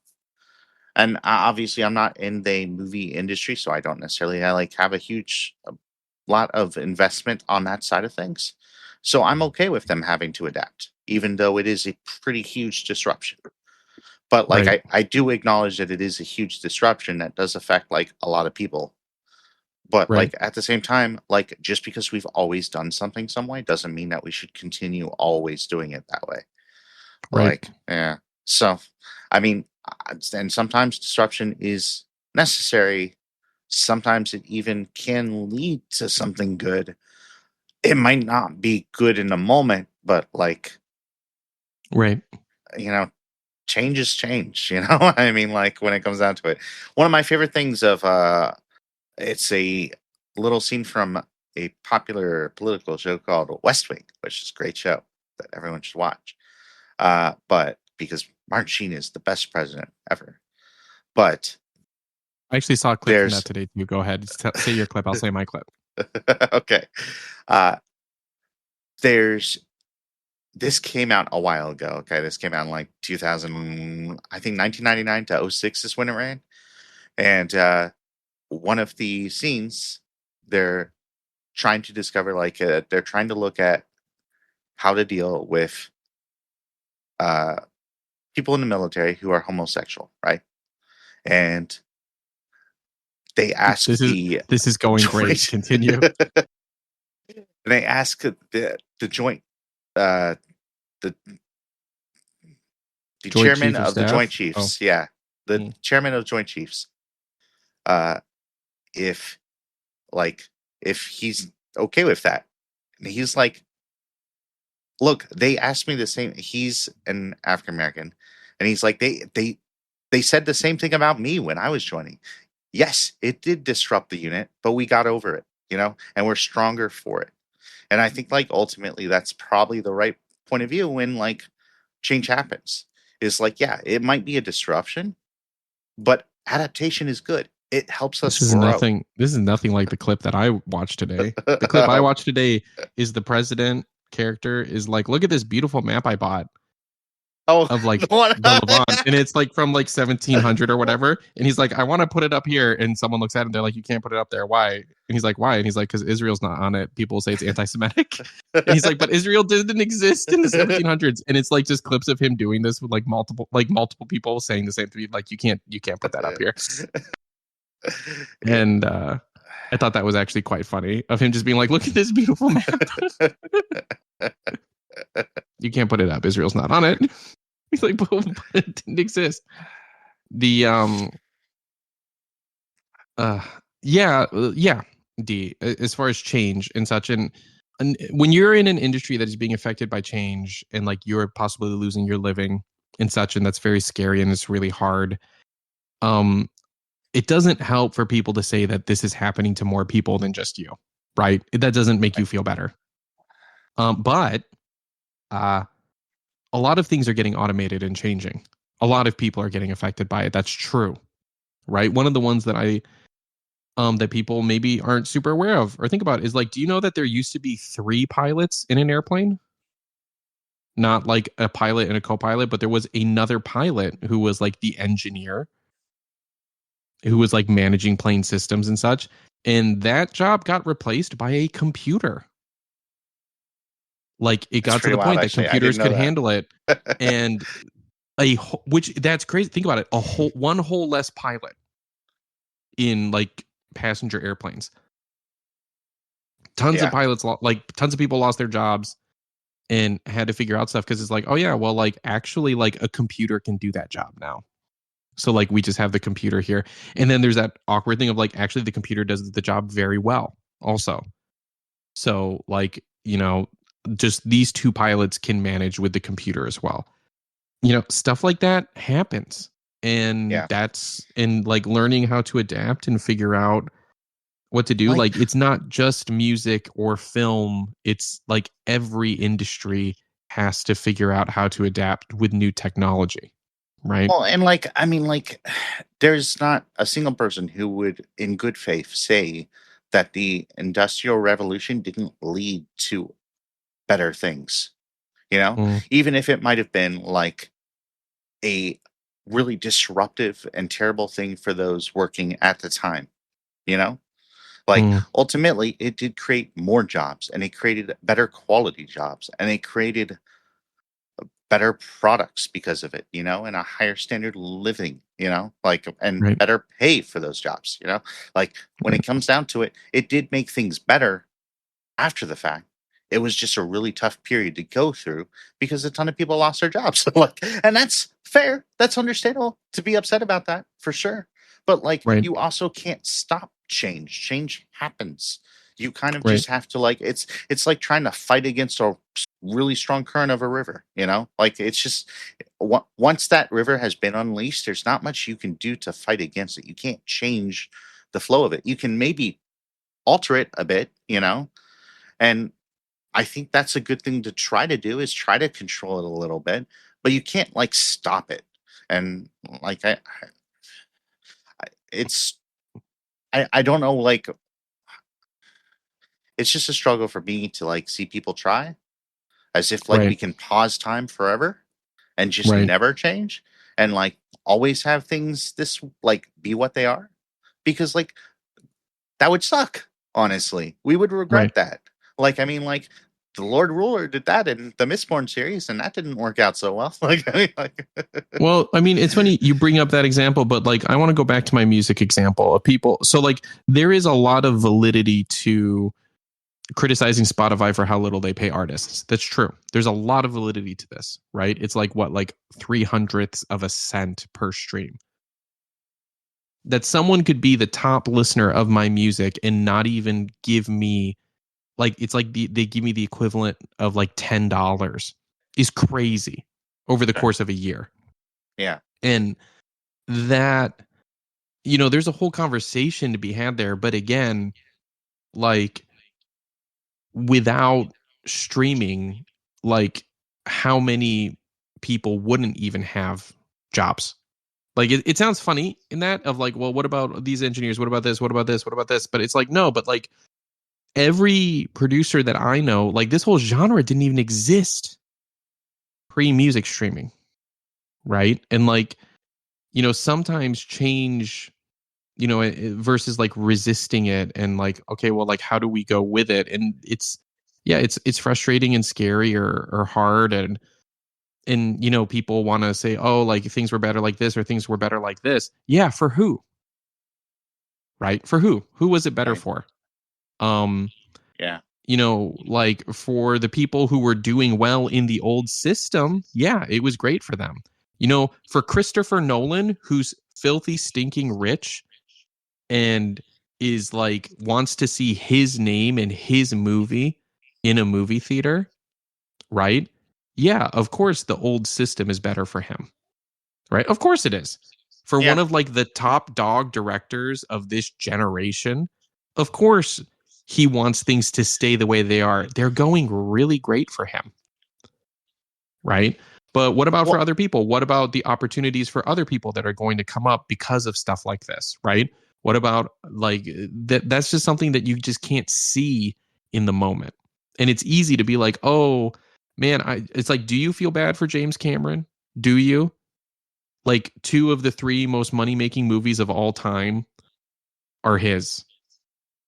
And obviously, I'm not in the movie industry, so I don't necessarily like have a huge lot of investment on that side of things. So I'm okay with them having to adapt, even though it is a pretty huge disruption. But, like, Right. I do acknowledge that it is a huge disruption that does affect, like, a lot of people. But, Right. like, at the same time, like, just because we've always done something some way doesn't mean that we should continue always doing it that way. Right. Like, yeah. So, I mean, and sometimes disruption is necessary. Sometimes it even can lead to something good. It might not be good in the moment, but, like, Right. you know, change is change, you know? I mean, like, when it comes down to it. One of my favorite things of it's a little scene from a popular political show called West Wing, which is a great show that everyone should watch. But because Martin Sheen is the best president ever. But I actually saw a clip from that there's today. You go ahead. Say your clip. I'll say my clip. okay. Uh there's this came out a while ago. Okay, this came out in, like, 2000, I think 1999 to '06 is when it ran. And one of the scenes, they're trying to discover, like, they're trying to look at how to deal with uh people in the military who are homosexual, right? And they ask the This is going great. joint Continue. they ask the joint uh the the Joint chairman Chief of of the Joint Staff. Oh. Chiefs, yeah, the chairman of the Joint Chiefs, uh, if, like, if he's okay with that. And he's like, look, they asked me the same. He's an African American, and he's like, they said the same thing about me when I was joining. Yes, it did disrupt the unit, but we got over it, you know, and we're stronger for it. And I think, like, ultimately that's probably the right point of view when, like, change happens. Is like, yeah, it might be a disruption, but adaptation is good. It helps us grow. This is nothing like the clip that I watched today. The clip I watched today is the president character is like, look at this beautiful map I bought of, like, the Levant, and it's like from, like, 1700 or whatever. And he's like, I want to put it up here, and someone looks at him, they're like, you can't put it up there. Why? And he's like, why? And he's like, because Israel's not on it. People say it's anti-Semitic. And he's like, but Israel didn't exist in the 1700s. And it's like just clips of him doing this with, like, multiple people saying the same thing. Like, you can't put that up here. And I thought that was actually quite funny of him just being like, look at this beautiful map. You can't put it up. Israel's not on it. He's like, but it didn't exist. The yeah, D, as far as change and such, and and when you're in an industry that is being affected by change and like you're possibly losing your living and such, and that's very scary and it's really hard. It doesn't help for people to say that this is happening to more people than just you, right? That doesn't make you feel better. But a lot of things are getting automated and changing. A lot of people are getting affected by it. That's true, right? One of the ones that that people maybe aren't super aware of or think about is like, do you know that there used to be 3 pilots in an airplane? Not like a pilot and a co-pilot, but there was another pilot who was like the engineer, who was like managing plane systems and such. And that job got replaced by a computer. Like it got to the point that computers could handle it. And which that's crazy. Think about it. One whole less pilot in like passenger airplanes. Tons of pilots, like tons of people lost their jobs and had to figure out stuff because it's like, oh yeah, well, like actually like a computer can do that job now. So like we just have the computer here. And then there's that awkward thing of like actually the computer does the job very well also. So like, you know, just these 2 pilots can manage with the computer as well. You know, stuff like that happens. And that's in like learning how to adapt and figure out what to do. Like it's not just music or film. It's like every industry has to figure out how to adapt with new technology. Right. Well, and like, I mean, like, there's not a single person who would, in good faith, say that the Industrial Revolution didn't lead to better things. You know, even if it might have been like a really disruptive and terrible thing for those working at the time. You know, like ultimately, it did create more jobs, and it created better quality jobs, and it created better products because of it, you know, and a higher standard of living, you know, like, and better pay for those jobs, you know, like when it comes down to it, it did make things better after the fact. It was just a really tough period to go through because a ton of people lost their jobs. Like, and that's fair. That's understandable to be upset about that for sure. But like, you also can't stop change. Change happens. You kind of just have to like, it's like trying to fight against a really strong current of a river, you know, like it's just once that river has been unleashed, there's not much you can do to fight against it. You can't change the flow of it. You can maybe alter it a bit, you know, and I think that's a good thing to try to do is try to control it a little bit, but you can't like stop it. And like it's I don't know, like it's just a struggle for me to like see people try as if like we can pause time forever and just never change and like always have things this like be what they are, because like that would suck. Honestly, we would regret that. Like, I mean, like the Lord Ruler did that in the Mistborn series, and that didn't work out so well. Like, I mean, like well, I mean, it's funny you bring up that example, but like I want to go back to my music example of people. So like there is a lot of validity to criticizing Spotify for how little they pay artists. That's true. There's a lot of validity to this, right? It's like what, like 300ths of a cent per stream. That someone could be the top listener of my music and not even give me like, it's like they give me the equivalent of like $10 is crazy over the course of a year. Yeah. And that, you know, there's a whole conversation to be had there. But again, like without streaming, like how many people wouldn't even have jobs? Like it sounds funny in that of like, well, what about these engineers? What about this? What about this? What about this? But it's like, no, but like every producer that I know, like this whole genre didn't even exist pre-music streaming. Right. And like, you know, sometimes change, you know, versus like resisting it and like, okay, well, like, how do we go with it? And it's frustrating and scary or hard. And, you know, people want to say, oh, like things were better like this or things were better like this. Yeah. For who? Right. For who was it better for? Yeah. You know, like for the people who were doing well in the old system. Yeah. It was great for them. You know, for Christopher Nolan, who's filthy, stinking rich and is like wants to see his name in his movie in a movie theater, right? Yeah, of course the old system is better for him, right? Of course it is. For one of like the top dog directors of this generation, of course he wants things to stay the way they are. They're going really great for him, right? But what about for other people? What about the opportunities for other people that are going to come up because of stuff like this, right? What about like that's just something that you just can't see in the moment. And it's easy to be like, "Oh, man, it's like, do you feel bad for James Cameron? Do you?" Like 2 of the 3 most money-making movies of all time are his.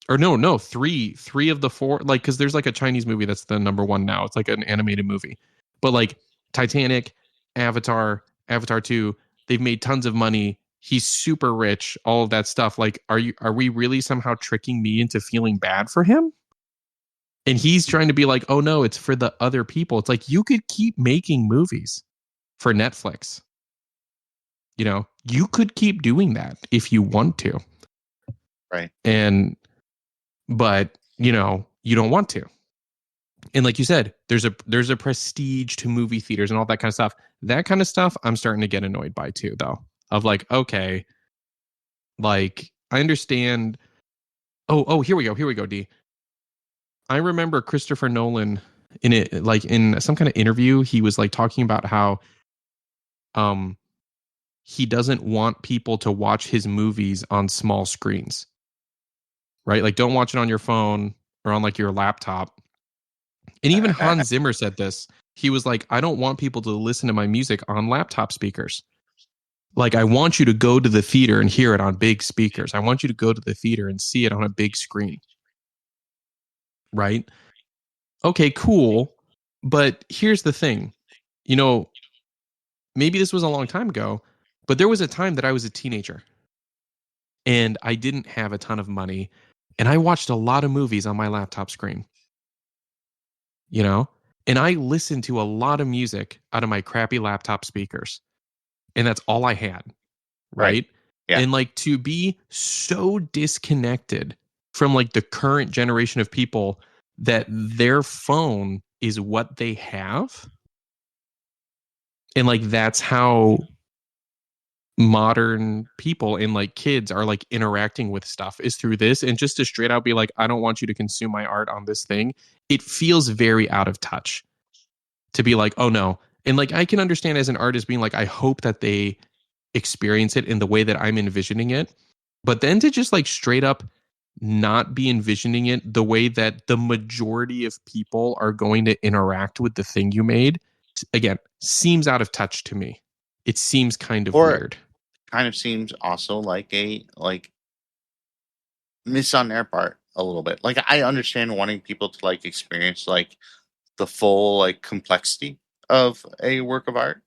Or no, 3 of the 4, like, cuz there's like a Chinese movie that's the number 1 now. It's like an animated movie. But like Titanic, Avatar 2, they've made tons of money. He's super rich, all of that stuff. Like are we really somehow tricking me into feeling bad for him? And he's trying to be like, "Oh no, it's for the other people." It's like you could keep making movies for Netflix. You know, you could keep doing that if you want to. Right. But, you know, you don't want to. And like you said, there's a prestige to movie theaters and all that kind of stuff. That kind of stuff I'm starting to get annoyed by too, though. Of like, okay, like I understand. Oh, here we go, D. I remember Christopher Nolan in it, like in some kind of interview, he was like talking about how um he doesn't want people to watch his movies on small screens. Right? Like don't watch it on your phone or on like your laptop. And even Hans Zimmer said this. He was like, I don't want people to listen to my music on laptop speakers. Like, I want you to go to the theater and hear it on big speakers. I want you to go to the theater and see it on a big screen. Right? Okay, cool. But here's the thing. You know, maybe this was a long time ago, but there was a time that I was a teenager and I didn't have a ton of money. And I watched a lot of movies on my laptop screen. You know? And I listened to a lot of music out of my crappy laptop speakers. And that's all I had. Right? Yeah. And like to be so disconnected from like the current generation of people that their phone is what they have. And like that's how modern people and like kids are like interacting with stuff is through this. And just to straight out be like, I don't want you to consume my art on this thing. It feels very out of touch to be like, oh no. And like I can understand as an artist being like, I hope that they experience it in the way that I'm envisioning it. But then to just like straight up not be envisioning it the way that the majority of people are going to interact with the thing you made, again, seems out of touch to me. It seems kind of weird. Kind of seems also like a miss on their part a little bit. Like I understand wanting people to like experience like the full like complexity of a work of art,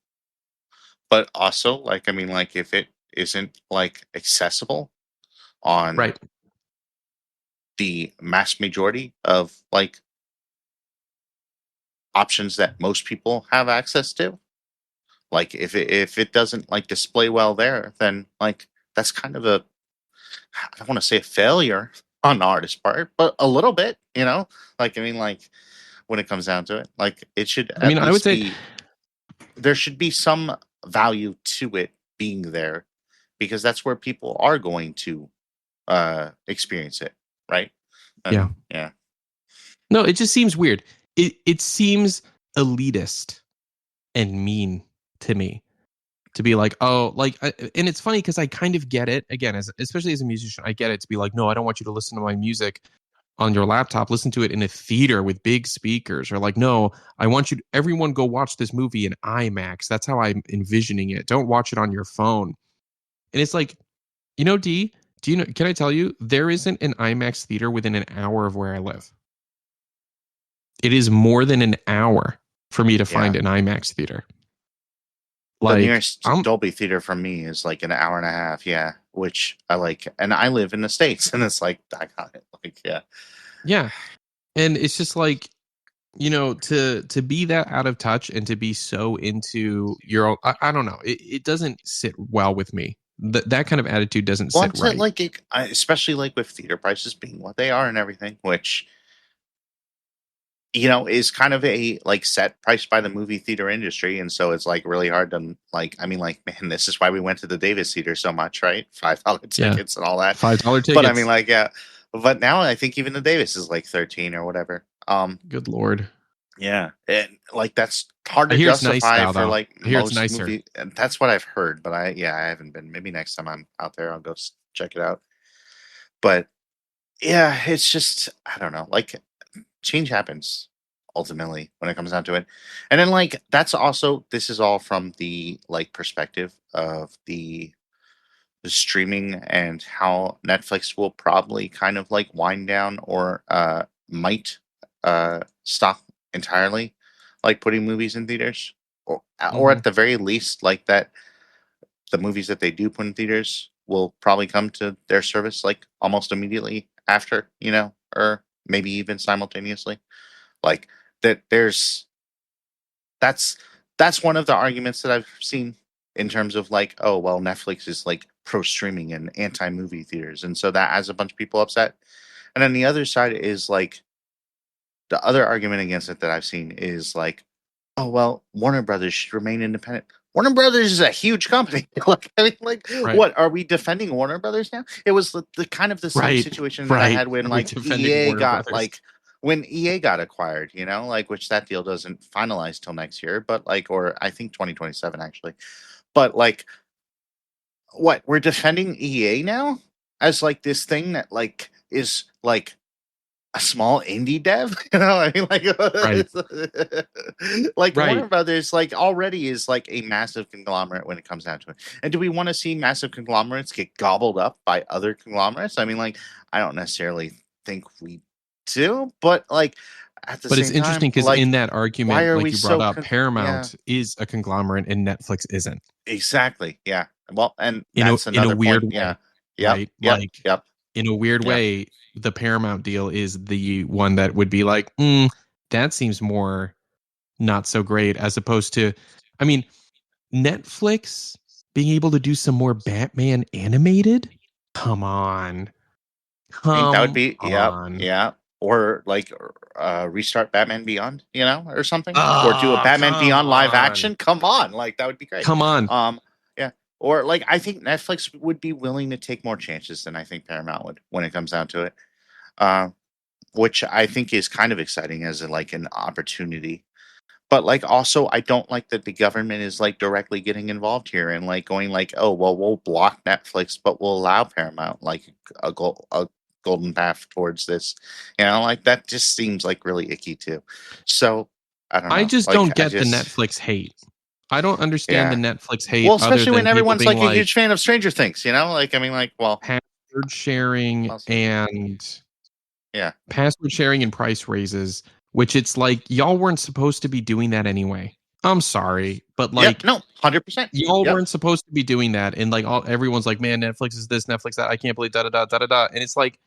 but also like I mean like if it isn't like accessible on Right. the mass majority of like options that most people have access to, like if it doesn't like display well there, then like that's kind of a, I don't want to say a failure on the artist's part, but a little bit, you know? Like I mean like when it comes down to it, like it should I mean, at I would least say be, there should be some value to it being there because that's where people are going to experience it, right? yeah. Yeah. No, it just seems weird. It seems elitist and mean to me to be like, oh, like, and it's funny because I kind of get it. Again, as especially as a musician, I get it to be like, no, I don't want you to listen to my music on your laptop. Listen to it in a theater with big speakers. Or like, no, I want you to, everyone go watch this movie in IMAX. That's how I'm envisioning it. Don't watch it on your phone. And it's like, you know, D, do you know? Can I tell you there isn't an IMAX theater within an hour of where I live? It is more than an hour for me to find an IMAX theater. The Like, nearest Dolby theater from me is like an hour and a half, yeah. Which I like, and I live in the States, and it's like I got it, like yeah, and it's just like, you know, to be that out of touch and to be so into your own, I don't know, it doesn't sit well with me. That kind of attitude doesn't sit right. Like especially like with theater prices being what they are and everything, which is kind of a like set price by the movie theater industry, and so it's like really hard to like. I mean, like, man, this is why we went to the Davis Theater so much, right? $5 tickets and all that. $5 tickets. But I mean, like, yeah. But now I think even the Davis is like 13 or whatever. Good Lord. Yeah, and like that's hard to justify nice now, for like most nicer. movie, and that's what I've heard. But I haven't been. Maybe next time I'm out there, I'll go check it out. But yeah, it's just I don't know. Like change happens ultimately when it comes down to it, and then like that's also this is all from the like perspective of the streaming and how Netflix will probably kind of like wind down or might stop entirely like putting movies in theaters or at the very least like that the movies that they do put in theaters will probably come to their service like almost immediately after, or maybe even simultaneously. Like that that's that's one of the arguments that I've seen in terms of like, oh well, Netflix is like pro streaming and anti movie theaters, and so that has a bunch of people upset. And then the other side is like the other argument against it that I've seen is like, oh well, Warner Brothers should remain independent. Warner Brothers is a huge company. Like, I mean, like, Right. what are we defending Warner Brothers now? It was the kind of the same situation that I had when like EA Warner got Brothers? like when EA got acquired, like which that deal doesn't finalize till next year, but like, or I think 2027 actually. But like, what we're defending EA now as like this thing that like is like a small indie dev, I mean, like, like Warner Brothers, like already is like a massive conglomerate when it comes down to it. And do we want to see massive conglomerates get gobbled up by other conglomerates? I mean, like, I don't necessarily think we do, but like at the but same it's interesting because like, in that argument, like you brought up, Paramount is a conglomerate and Netflix isn't. Exactly. Yeah. Well, and in that's a weird point. way, Yeah. Yep. right? Yep. Like Yep. in a weird way, the Paramount deal is the one that would be like, that seems more not so great, as opposed to, I mean, Netflix being able to do some more Batman animated. Come on, I think that would be on. yeah. Or like restart Batman Beyond, or something, or do a Batman Beyond live action. Come on, like that would be great. Come on. Yeah. Or like I think Netflix would be willing to take more chances than I think Paramount would when it comes down to it. Which I think is kind of exciting as like an opportunity. But like also I don't like that the government is like directly getting involved here and like going like, oh well, we'll block Netflix, but we'll allow Paramount like a golden path towards this. Like that just seems like really icky too. So I don't know. I just don't get the Netflix hate. I don't understand the Netflix hate. Well, especially when everyone's like a huge fan of Stranger Things, like I mean, like, well, password sharing and password sharing and price raises, which it's like y'all weren't supposed to be doing that anyway. I'm sorry, but like, no, 100%. Y'all weren't supposed to be doing that, and like everyone's like, man, Netflix is this, Netflix that. I can't believe da da da da da da. And it's like,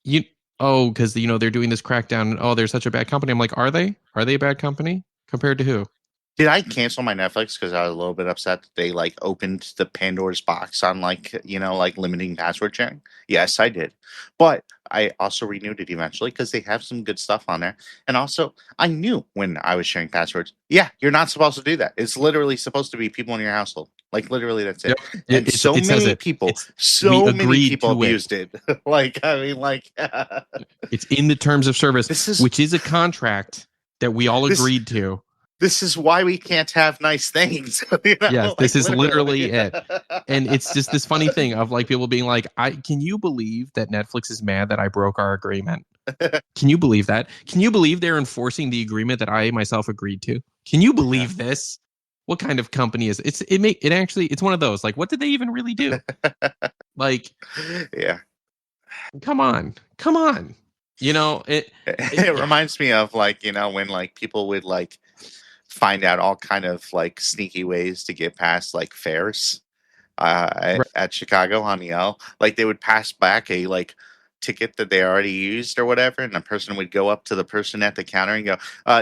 because they're doing this crackdown. And, oh, they're such a bad company. I'm like, are they? Are they a bad company compared to who? Did I cancel my Netflix because I was a little bit upset that they like opened the Pandora's box on like like limiting password sharing? Yes, I did, but I also renewed it eventually because they have some good stuff on there. And also, I knew when I was sharing passwords. Yeah, you're not supposed to do that. It's literally supposed to be people in your household. Like literally, that's it. Yep. And so many people abused it. Like I mean, like it's in the terms of service, which is a contract that we all agreed to. This is why we can't have nice things. Yes, this is literally it. And it's just this funny thing of like people being like, can you believe that Netflix is mad that I broke our agreement? Can you believe that? Can you believe they're enforcing the agreement that I myself agreed to? Can you believe this? What kind of company is it? It's one of those, like, what did they even really do? Like, yeah. Come on. It reminds me of like, when like people would like find out all kind of like sneaky ways to get past like fares at Chicago on the L. Like they would pass back a like ticket that they already used or whatever, and the person would go up to the person at the counter and go,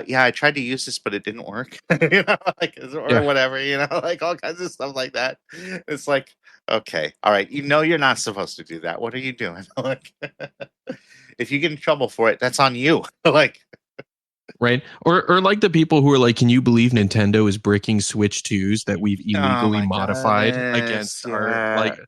yeah, I tried to use this but it didn't work. Or whatever, like all kinds of stuff like that. It's like, okay, all right, you're not supposed to do that. What are you doing? Like if you get in trouble for it, that's on you. Like Right. Or like the people who are like, can you believe Nintendo is bricking Switch 2s that we've Oh illegally my modified goodness. against our Yeah. like,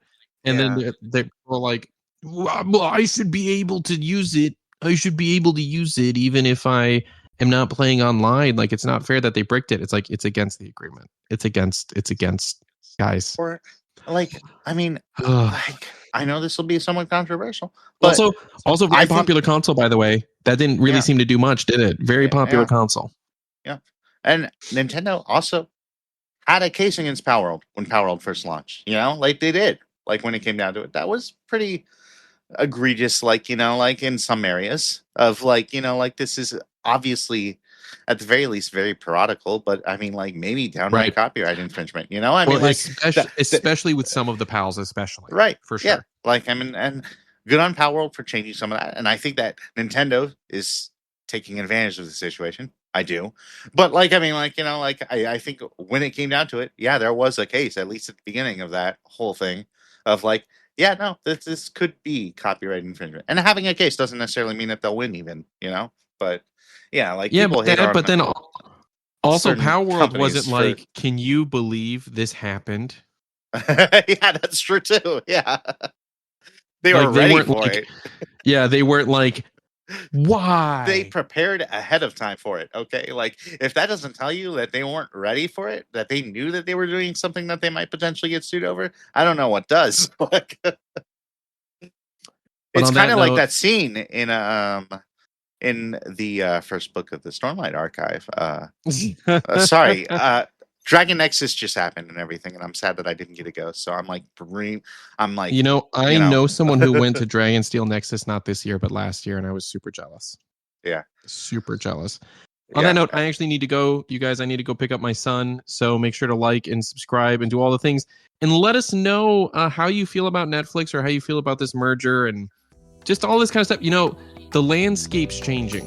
and then they're like, well, I should be able to use it. I should be able to use it even if I am not playing online. Like, it's not fair that they bricked it. It's like, it's against the agreement. It's against guys. Or like, I mean, like, I know this will be somewhat controversial, but also very popular console, by the way. That didn't really seem to do much, did it? Very popular console. Yeah. And Nintendo also had a case against Power World when Power World first launched. You know, like they did. Like when it came down to it, that was pretty egregious. Like, you know, like in some areas of like, you know, like this is obviously at the very least very parodical, but I mean, like maybe downright copyright infringement. You know, I mean, like especially with some of the pals, especially for sure. Yeah. Like I mean, and good on Power World for changing some of that, and I think that Nintendo is taking advantage of the situation. I do. But like, I mean, like, you know, like I think when it came down to it, yeah, there was a case, at least at the beginning of that whole thing of like, yeah, no, this could be copyright infringement. And having a case doesn't necessarily mean that they'll win even, you know? But yeah, like people hate on, but then also Power World wasn't like, can you believe this happened? Yeah, that's true too. Yeah. They were ready for it. Yeah, they weren't like, why? They prepared ahead of time for it. Okay. Like if that doesn't tell you that they weren't ready for it, that they knew that they were doing something that they might potentially get sued over, I don't know what does. It's kind of like that scene in the first book of the Stormlight Archive. Sorry, Dragon Nexus just happened and everything, and I'm sad that I didn't get to go. So I'm like, I know someone who went to Dragonsteel Nexus not this year but last year, and I was super jealous. Yeah, super jealous. On that note, I actually need to go. You guys, I need to go pick up my son. So make sure to like and subscribe and do all the things, and let us know how you feel about Netflix or how you feel about this merger and just all this kind of stuff. You know, the landscape's changing.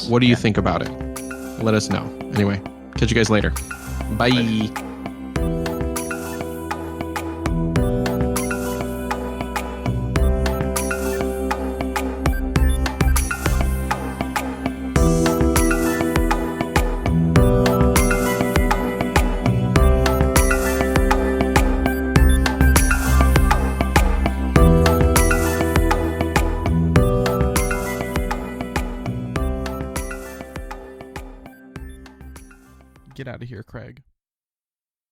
What do you think about it? Let us know. Anyway, catch you guys later. Bye. Get out of here, Craig.